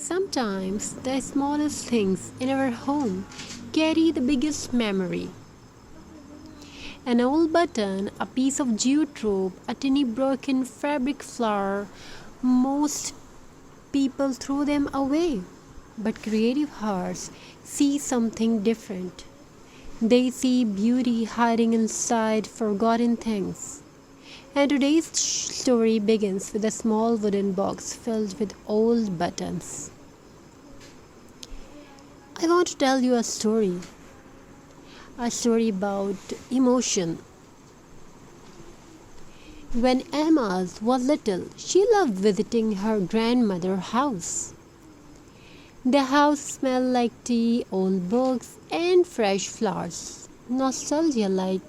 Sometimes the smallest things in our home carry the biggest memory. An old button, a piece of jute rope, a tiny broken fabric flower. Most people throw them away, but creative hearts see something different. They see beauty hiding inside forgotten things. And today's story begins with a small wooden box filled with old buttons. I want to tell you a story about emotion. When Emma was little, she loved visiting her grandmother's house. The house smelled like tea, old books, and fresh flowers. Nostalgia like.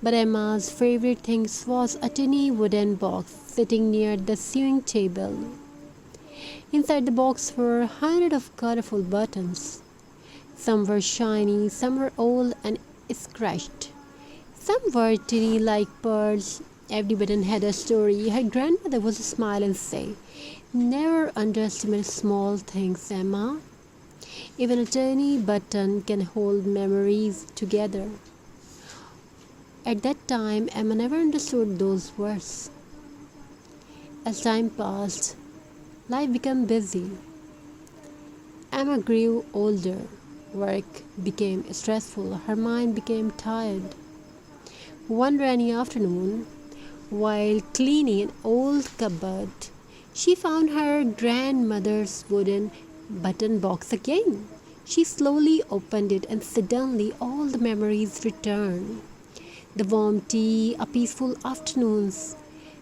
But Emma's favorite thing was a tiny wooden box sitting near the sewing table. Inside the box were hundreds of colorful buttons. Some were shiny, some were old and scratched. Some were teeny like pearls. Every button had a story. Her grandmother would smile and say, "Never underestimate small things, Emma. Even a tiny button can hold memories together." At that time, Emma never understood those words. As time passed, life became busy. Emma grew older. Work became stressful. Her mind became tired. One rainy afternoon, while cleaning an old cupboard, she found her grandmother's wooden button box again. She slowly opened it, and suddenly all the memories returned. The warm tea, a peaceful afternoons,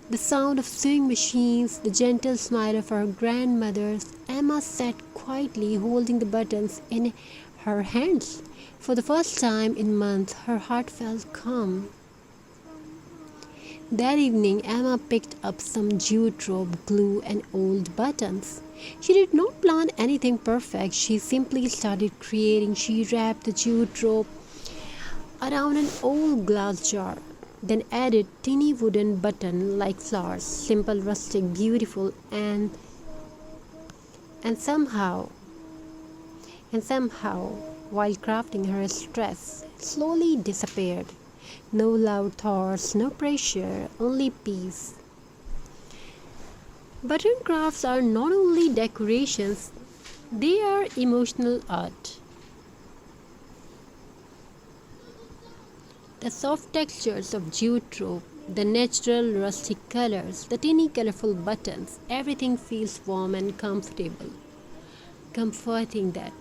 the sound of sewing machines, the gentle smile of her grandmother. Emma sat quietly holding the buttons in her hands. For the first time in months, her heart felt calm. That evening, Emma picked up some jute rope, glue, and old buttons. She did not plan anything perfect. She simply started creating. She wrapped the jute rope around an old glass jar, then added teeny wooden button like flowers, simple, rustic, beautiful, and somehow, while crafting, her stress slowly disappeared. No loud thoughts, no pressure, only peace. Button crafts are not only decorations, they are emotional art. The soft textures of jute rope, the natural rustic colors, the tiny colorful buttons, everything feels warm and comforting that.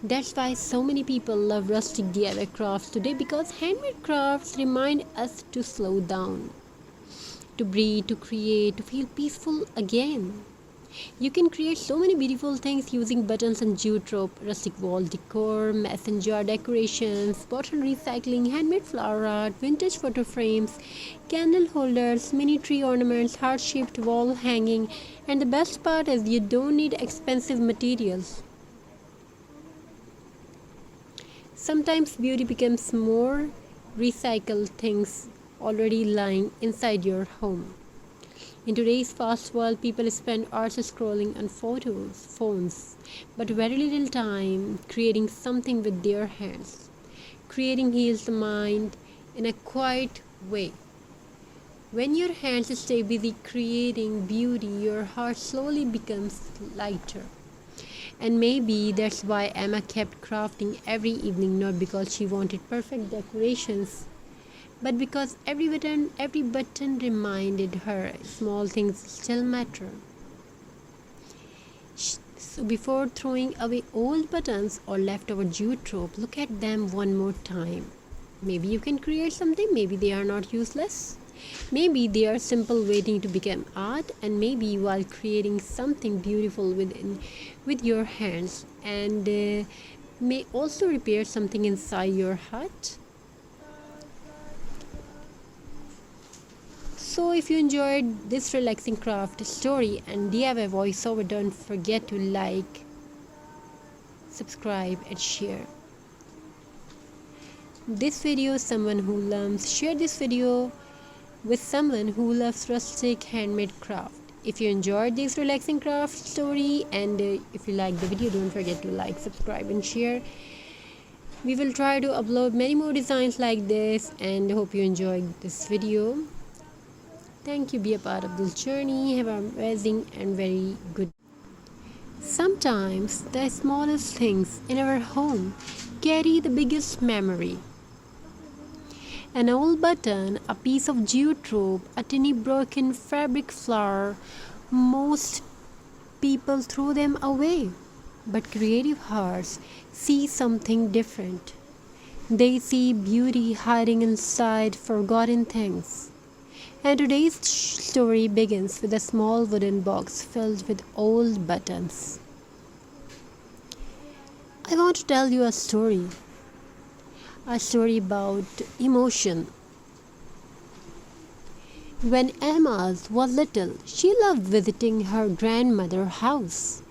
That's why so many people love rustic DIY crafts today, because handmade crafts remind us to slow down, to breathe, to create, to feel peaceful again. You can create so many beautiful things using buttons and jute rope: rustic wall decor, mason jar decorations, bottle recycling, handmade flower art, vintage photo frames, candle holders, mini tree ornaments, heart-shaped wall hanging, and the best part is you don't need expensive materials. Sometimes beauty becomes more recycled things already lying inside your home. In today's fast world, people spend hours scrolling on phones, but very little time creating something with their hands. Creating heals the mind in a quiet way. When your hands stay busy creating beauty, your heart slowly becomes lighter. And maybe that's why Emma kept crafting every evening, not because she wanted perfect decorations, but because every button reminded her small things still matter. So before throwing away old buttons or leftover jute rope, look at them one more time. Maybe you can create something, maybe they are not useless. Maybe they are simple waiting to become art, and maybe while creating something beautiful with your hands, and may also repair something inside your heart. So if you enjoyed this relaxing craft story and DIY voiceover, don't forget to like, subscribe and share this video. Someone who loves, share this video with someone who loves rustic handmade craft. If you enjoyed this relaxing craft story and if you like the video, don't forget to like, subscribe and share. We will try to upload many more designs like this and hope you enjoyed this video. Thank you. Be a part of this journey. Have an amazing and very good. Sometimes the smallest things in our home carry the biggest memory. An old button, a piece of jute rope, a tiny broken fabric flower. Most people throw them away, but creative hearts see something different. They see beauty hiding inside forgotten things. And today's story begins with a small wooden box filled with old buttons. I want to tell you a story about emotion. When Emma was little, she loved visiting her grandmother's house.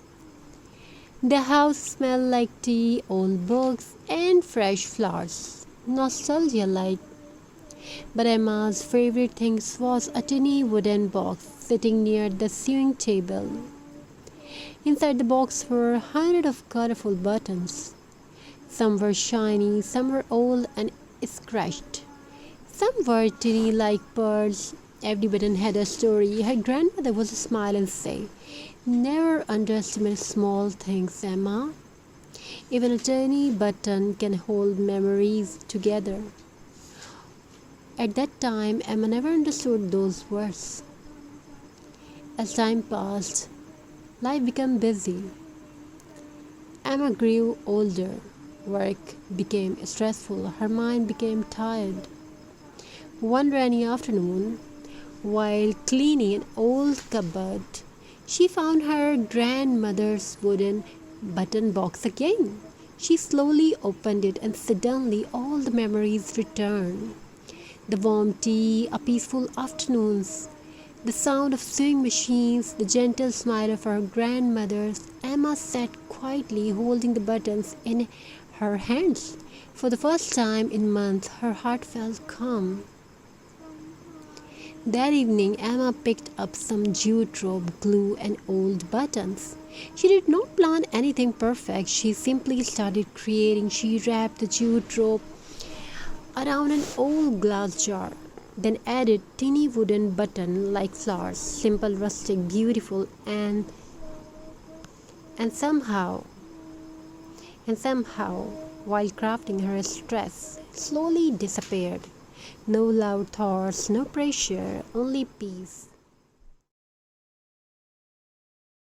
The house smelled like tea, old books, and fresh flowers. Nostalgia like. But Emma's favorite thing was a tiny wooden box sitting near the sewing table. Inside the box were hundreds of colorful buttons. Some were shiny, some were old and scratched. Some were tiny like pearls. Every button had a story. Her grandmother would smile and say, "Never underestimate small things, Emma. Even a tiny button can hold memories together." At that time, Emma never understood those words. As time passed, life became busy. Emma grew older. Work became stressful. Her mind became tired. One rainy afternoon, while cleaning an old cupboard, she found her grandmother's wooden button box again. She slowly opened it and suddenly all the memories returned. The warm tea, a peaceful afternoons, the sound of sewing machines, the gentle smile of her grandmother. Emma sat quietly holding the buttons in her hands. For the first time in months, her heart felt calm. That evening, Emma picked up some jute rope, glue, and old buttons. She did not plan anything perfect. She simply started creating. She wrapped the jute rope around an old glass jar, then added tiny wooden button like flowers, simple, rustic, beautiful, and somehow, while crafting, her stress slowly disappeared. No loud thoughts, no pressure, only peace.